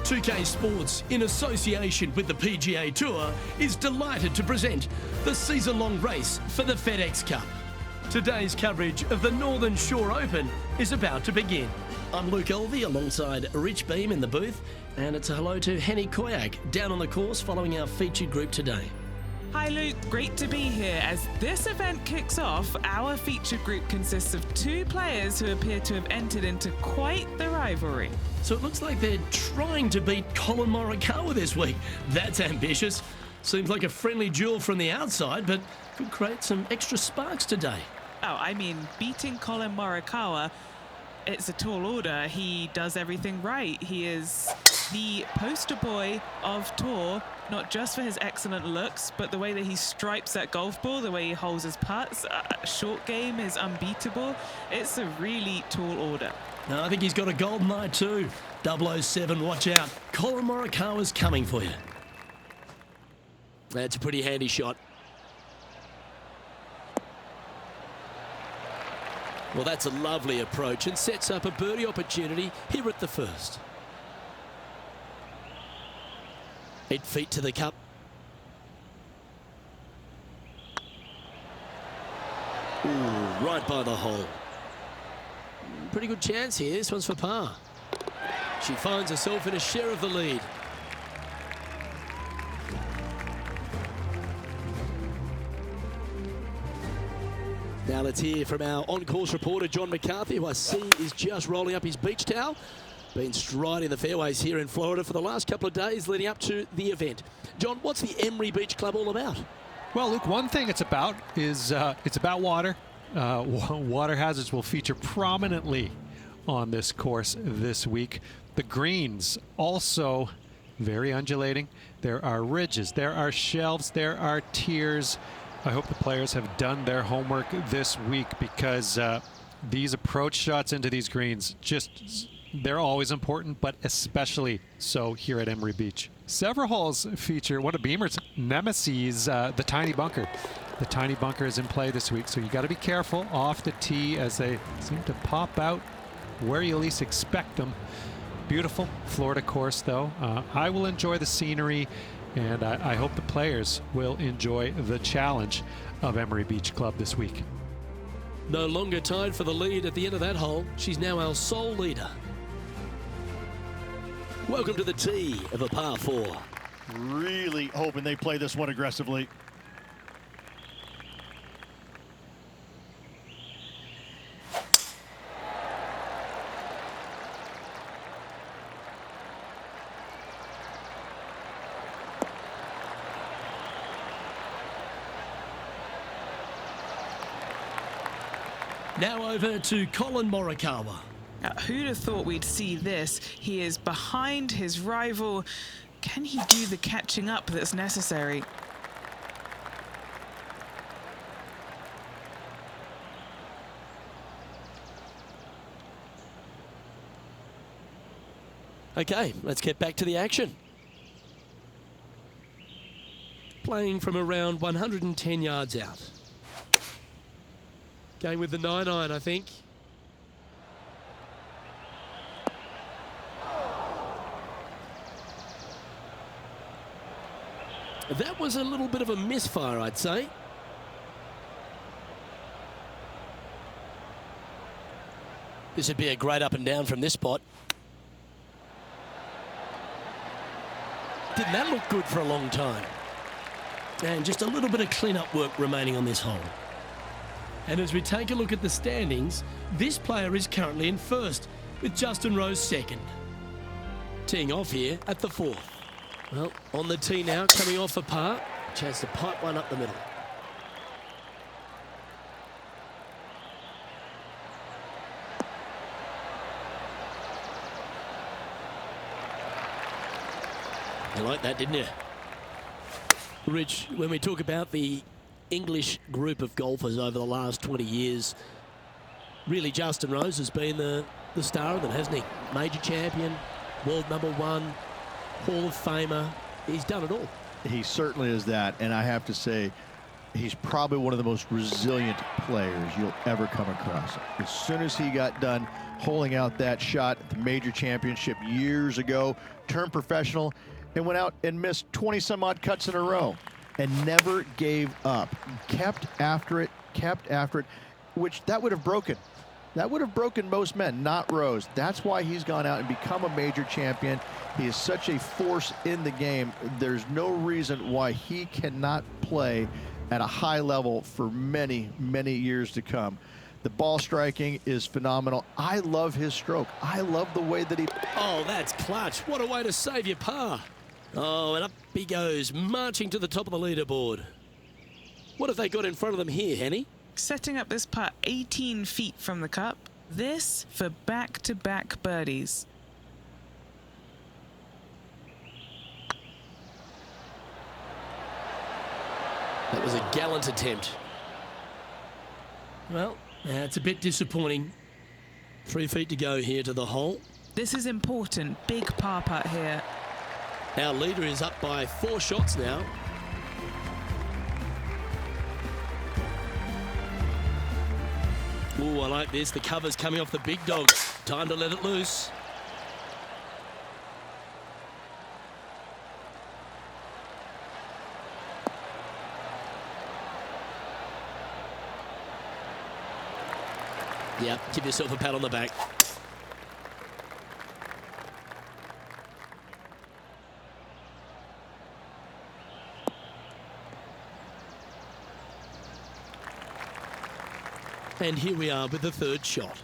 2K Sports, in association with the PGA Tour, is delighted to present the season-long race for the FedEx Cup. Today's coverage of the Northern Shore Open is about to begin. I'm Luke Elvey alongside Rich Beam in the booth, and it's a hello to Henny Koyak down on the course following our featured group today. Hi Luke, great to be here. As this event kicks off, our featured group consists of two players who appear to have entered into quite the rivalry. So it looks like they're trying to beat Colin Morikawa this week. That's ambitious. Seems like a friendly duel from the outside, but could create some extra sparks today. Oh, I mean, beating Colin Morikawa, it's a tall order. He does everything right. He is the poster boy of tour, not just for his excellent looks, but the way that he stripes that golf ball, the way he holds his putts. Short game is unbeatable. It's a really tall order. No, I think he's got a golden eye too. 007, watch out. Colin Morikawa's coming for you. That's a pretty handy shot. Well, that's a lovely approach and sets up a birdie opportunity here at the first. 8 feet to the cup. Ooh, right by the hole. Pretty good chance here. This one's for par. She finds herself in a share of the lead. Now let's hear from our on-course reporter, John McCarthy, who I see is just rolling up his beach towel. Been striding the fairways here in Florida for the last couple of days leading up to the event. John, what's the Emery Beach Club all about? Well, Luke, one thing it's about is it's about water. Water hazards will feature prominently on this course this week. The greens also very undulating. There are ridges, there are shelves, there are tiers. I hope the players have done their homework this week because these approach shots into these greens, they're always important, but especially so here at Emery Beach. Several holes feature one of Beamer's nemesis, the tiny bunker. The tiny bunker is in play this week, so you got to be careful off the tee as they seem to pop out where you least expect them. Beautiful Florida course, though. I will enjoy the scenery, and I hope the players will enjoy the challenge of Emery Beach Club this week. No longer tied for the lead at the end of that hole. She's now our sole leader. Welcome to the tee of a par 4. Really hoping they play this one aggressively. Now over to Colin Morikawa. Now, who'd have thought we'd see this? He is behind his rival. Can he do the catching up that's necessary? Okay, let's get back to the action. Playing from around 110 yards out. Going with the 9-iron, I think. That was a little bit of a misfire, I'd say. This would be a great up and down from this spot. Didn't that look good for a long time? And just a little bit of clean-up work remaining on this hole. And as we take a look at the standings, this player is currently in first, with Justin Rose second. Teeing off here at the 4th. Well, on the tee now, coming off a par. Chance to pipe one up the middle. You like that, didn't you? Rich, when we talk about the English group of golfers over the last 20 years, really Justin Rose has been the star of them, hasn't he? Major champion, world #1, Hall of Famer. He's done it all. He certainly is that, and I have to say, he's probably one of the most resilient players you'll ever come across. As soon as he got done holing out that shot at the major championship years ago, turned professional, and went out and missed 20 some odd cuts in a row and never gave up. Kept after it, which that would have broken. That would have broken most men, not Rose. That's why he's gone out and become a major champion. He is such a force in the game. There's no reason why he cannot play at a high level for many, many years to come. The ball striking is phenomenal. I love his stroke. I love the way that he... Oh, that's clutch. What a way to save your par. Oh, and up he goes, marching to the top of the leaderboard. What have they got in front of them here, Henny? Setting up this putt 18 feet from the cup. This for back-to-back birdies. That was a gallant attempt. Well, it's a bit disappointing. 3 feet to go here to the hole. This is important. Big par putt here. Our leader is up by 4 shots now. Ooh, I like this. The cover's coming off the big dog. Time to let it loose. Yep, give yourself a pat on the back. And here we are with the 3rd shot.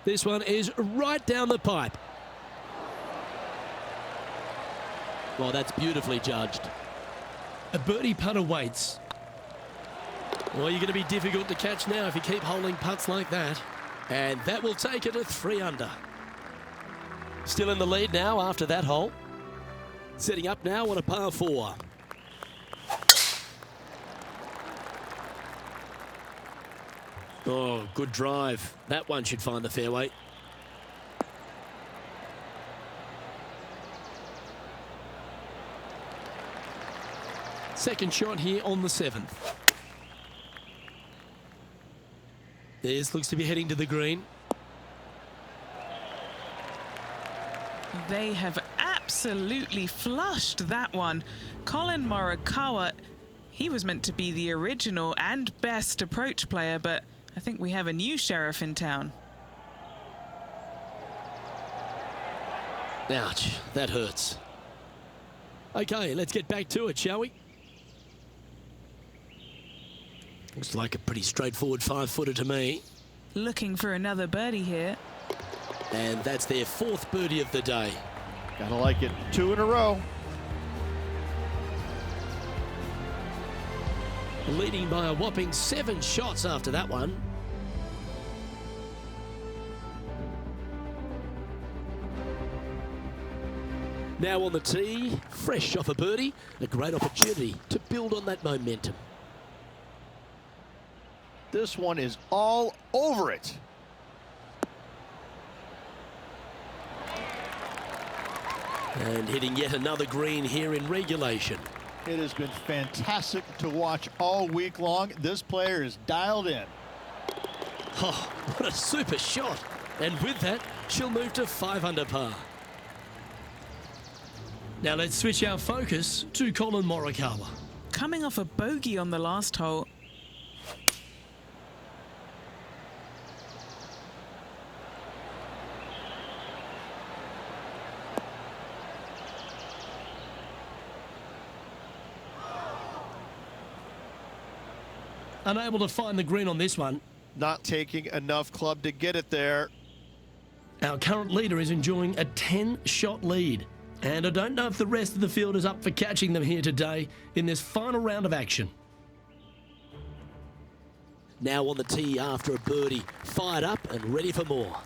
This one is right down the pipe. Well, that's beautifully judged. A birdie putt awaits. Well, you're going to be difficult to catch now if you keep holding putts like that. And that will take it to 3 under. Still in the lead now after that hole. Setting up now on a par 4. Oh, good drive. That one should find the fairway. Second shot here on the 7th. This looks to be heading to the green. They have absolutely flushed that one. Colin Morikawa, he was meant to be the original and best approach player, but I think we have a new sheriff in town. Ouch, that hurts. Okay, let's get back to it, shall we? Looks like a pretty straightforward 5-footer to me. Looking for another birdie here. And that's their 4th birdie of the day. Gotta like it. 2 in a row. Leading by a whopping 7 shots after that one. Now on the tee, fresh off a birdie, a great opportunity to build on that momentum. This one is all over it. And hitting yet another green here in regulation. It has been fantastic to watch all week long. This player is dialed in. Oh, what a super shot. And with that, she'll move to 5 under par. Now let's switch our focus to Colin Morikawa. Coming off a bogey on the last hole. Unable to find the green on this one. Not taking enough club to get it there. Our current leader is enjoying a 10-shot lead. And I don't know if the rest of the field is up for catching them here today in this final round of action. Now on the tee after a birdie, fired up and ready for more.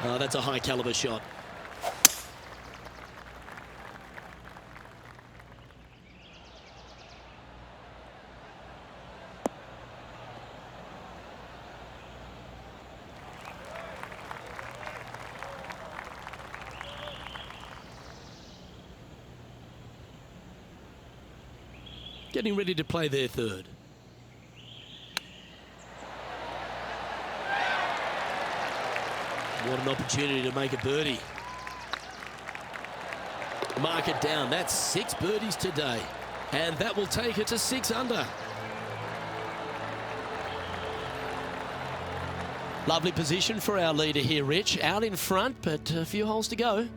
Oh, that's a high caliber shot. Getting ready to play their third. What an opportunity to make a birdie. Mark it down. That's 6 birdies today. And that will take it to 6 under. Lovely position for our leader here, Rich. Out in front, but a few holes to go.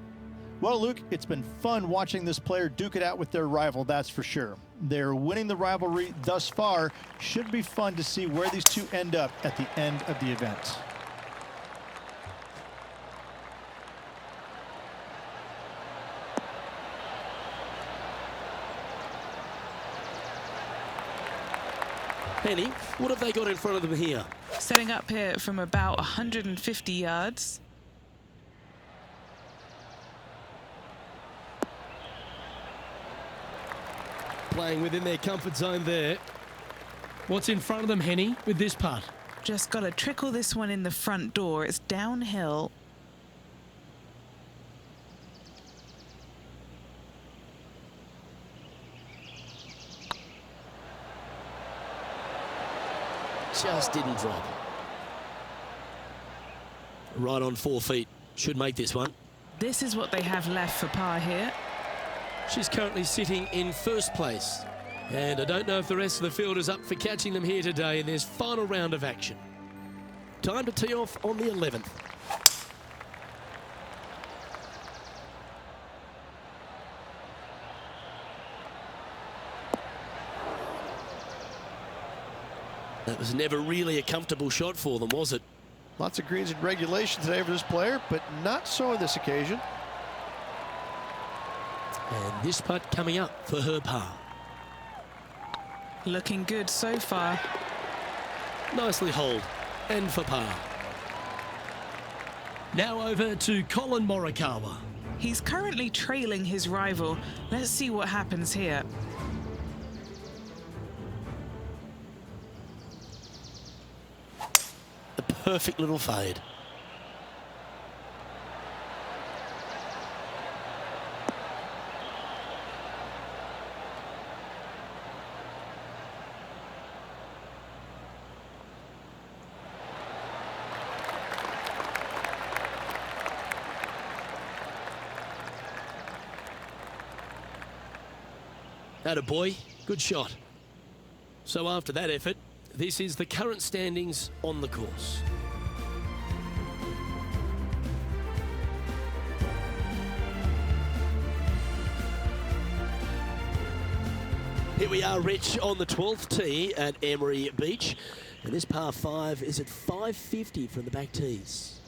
Well, Luke, it's been fun watching this player duke it out with their rival, that's for sure. They're winning the rivalry thus far. Should be fun to see where these two end up at the end of the event. Penny, what have they got in front of them here? Setting up here from about 150 yards. Playing within their comfort zone there. What's in front of them, Henny, with this putt? Just got to trickle this one in the front door. It's downhill. Just didn't drop. Right on 4 feet. Should make this one. This is what they have left for par here. She's currently sitting in first place. And I don't know if the rest of the field is up for catching them here today in this final round of action. Time to tee off on the 11th. That was never really a comfortable shot for them, was it? Lots of greens in regulation today for this player, but not so on this occasion. And this putt coming up for her par. Looking good so far. Nicely holed and for par. Now over to Colin Morikawa. He's currently trailing his rival. Let's see what happens here. A perfect little fade. Attaboy, good shot. So after that effort, this is the current standings on the course. Here we are, Rich, on the 12th tee at Emery Beach. And this par 5 is at 550 from the back tees.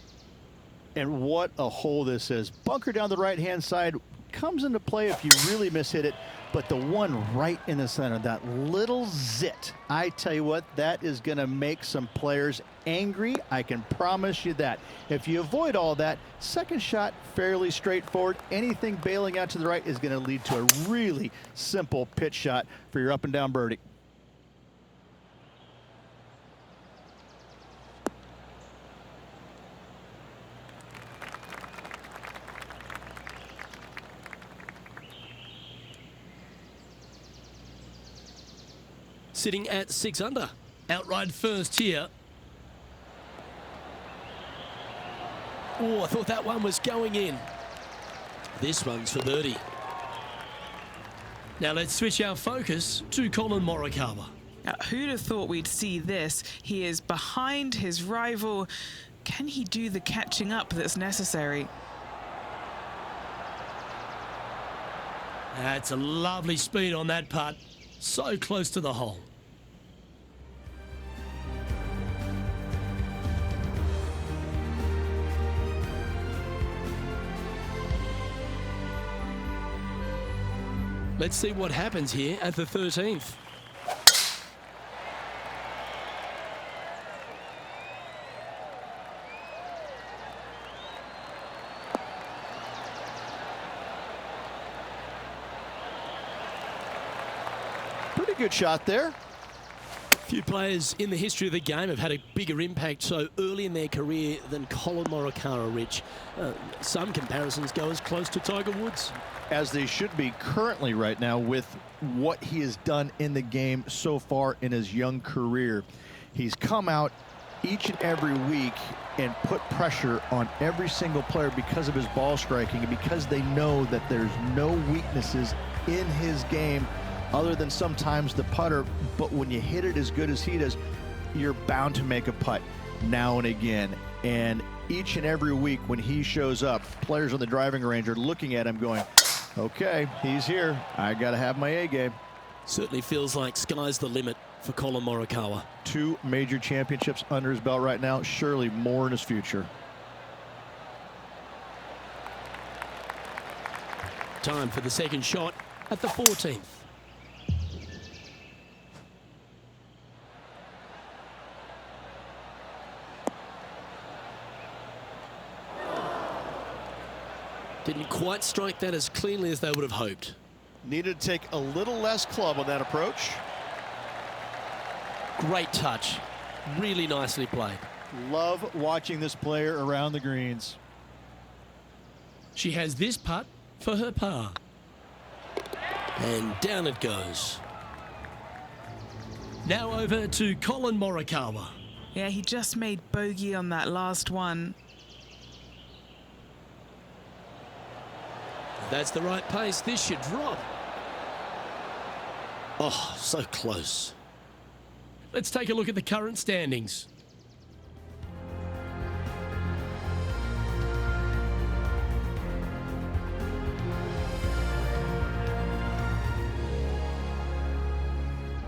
And what a hole this is. Bunker down the right-hand side comes into play if you really mishit it. But the one right in the center, that little zit, I tell you what, that is going to make some players angry. I can promise you that. If you avoid all that, second shot, fairly straightforward. Anything bailing out to the right is going to lead to a really simple pitch shot for your up and down birdie. Sitting at 6 under. Outright first here. Oh, I thought that one was going in. This one's for birdie. Now let's switch our focus to Colin Morikawa. Now, who'd have thought we'd see this? He is behind his rival. Can he do the catching up that's necessary? That's a lovely speed on that putt. So close to the hole. Let's see what happens here at the 13th. a good shot there. Few players in the history of the game have had a bigger impact so early in their career than Colin Morikawa, Rich. Some comparisons go as close to Tiger Woods. As they should be currently right now with what he has done in the game so far in his young career. He's come out each and every week and put pressure on every single player because of his ball striking and because they know that there's no weaknesses in his game other than sometimes the putter. But when you hit it as good as he does, you're bound to make a putt now and again. And each and every week when he shows up, players on the driving range are looking at him going, okay, he's here. I got to have my A game. Certainly feels like sky's the limit for Colin Morikawa. 2 major championships under his belt right now. Surely more in his future. Time for the second shot at the 14th. Didn't quite strike that as cleanly as they would have hoped. Needed to take a little less club on that approach. Great touch. Really nicely played. Love watching this player around the greens. She has this putt for her par. And down it goes. Now over to Colin Morikawa. Yeah, he just made bogey on that last one. That's the right pace. This should drop. Oh, so close. Let's take a look at the current standings.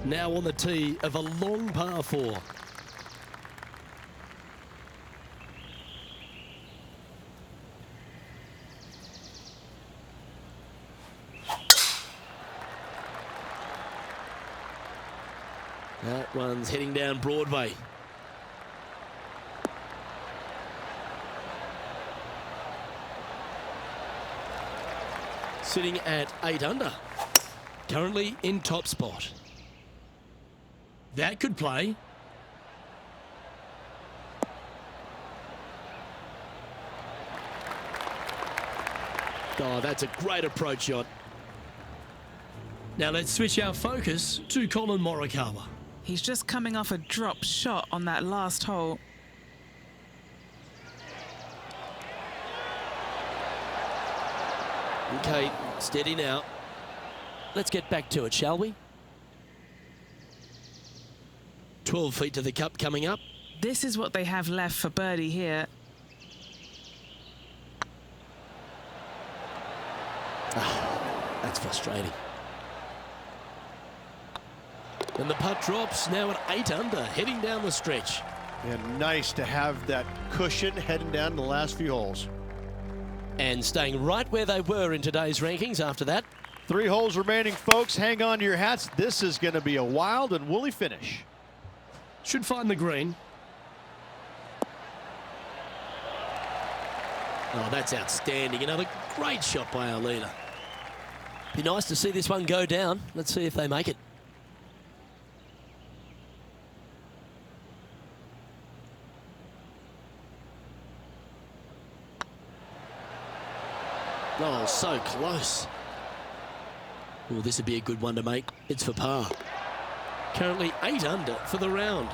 Now on the tee of a long par 4. That one's heading down Broadway. Sitting at 8 under. Currently in top spot. That could play. Oh, that's a great approach shot. Now let's switch our focus to Colin Morikawa. He's just coming off a drop shot on that last hole. Okay, steady now. Let's get back to it, shall we? 12 feet to the cup coming up. This is what they have left for birdie here. Oh, that's frustrating. And the putt drops now at 8 under, heading down the stretch. And nice to have that cushion heading down the last few holes. And staying right where they were in today's rankings after that. 3 holes remaining, folks. Hang on to your hats. This is going to be a wild and woolly finish. Should find the green. Oh, that's outstanding. Another great shot by our leader. Be nice to see this one go down. Let's see if they make it. Oh, so close. Oh, this would be a good one to make. It's for par. Currently 8 under for the round.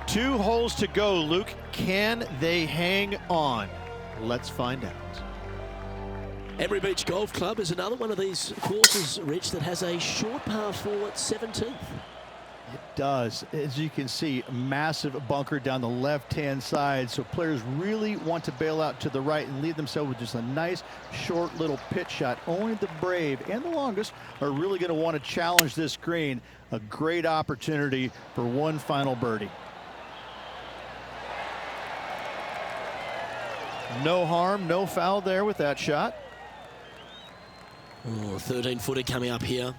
2 holes to go, Luke. Can they hang on? Let's find out. Emery Beach Golf Club is another one of these courses, Rich, that has a short par 4 at 17th. It does. As you can see, massive bunker down the left-hand side. So players really want to bail out to the right and leave themselves with just a nice, short little pitch shot. Only the brave and the longest are really going to want to challenge this green. A great opportunity for one final birdie. No harm, no foul there with that shot. Oh, 13-footer coming up here.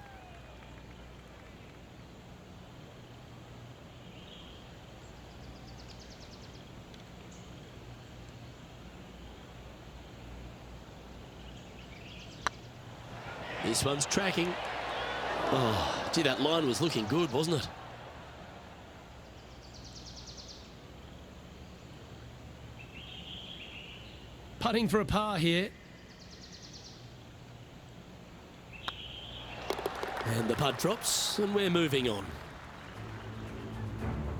This one's tracking. Oh, Gee, that line was looking good, wasn't it? Putting for a par here. And the putt drops, and we're moving on.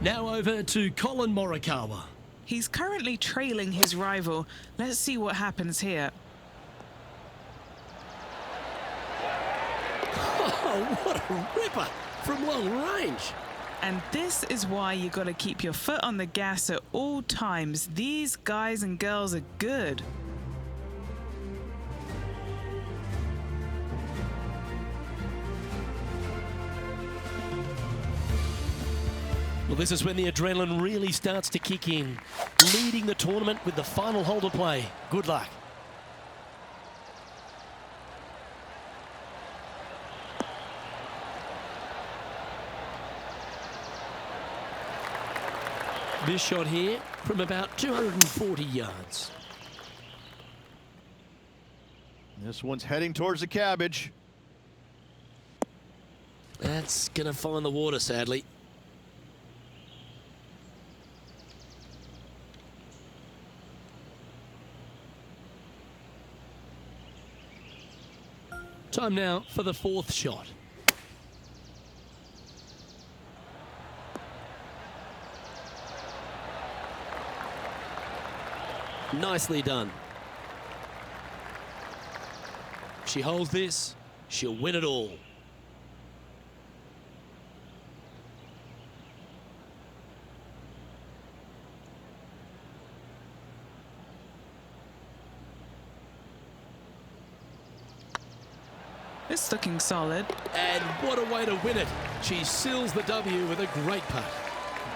Now over to Colin Morikawa. He's currently trailing his rival. Let's see what happens here. Oh, what a ripper from long range. And this is why you got to keep your foot on the gas at all times. These guys and girls are good. Well, this is when the adrenaline really starts to kick in. Leading the tournament with the final hole to play. Good luck. This shot here from about 240 yards. This one's heading towards the cabbage. That's going to find the water, sadly. Time now for the fourth shot. Nicely done. If she holds this, she'll win it all. It's looking solid. And what a way to win it. She seals the W with a great putt.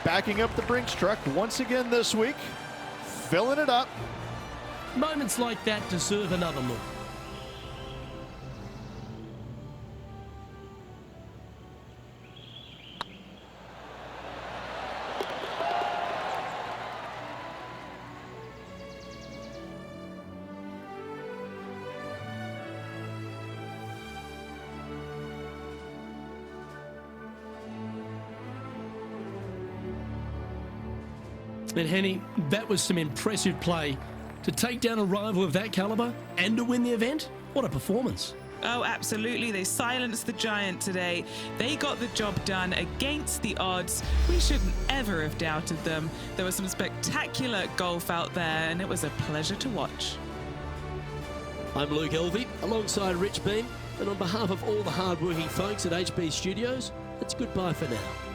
Backing up the Brinks truck once again this week. Filling it up. Moments like that deserve another look. And Henny, that was some impressive play. To take down a rival of that caliber and to win the event, what a performance. Oh, absolutely. They silenced the giant today. They got the job done against the odds. We shouldn't ever have doubted them. There was some spectacular golf out there, and it was a pleasure to watch. I'm Luke Elvey, alongside Rich Beam, and on behalf of all the hard-working folks at HB Studios, it's goodbye for now.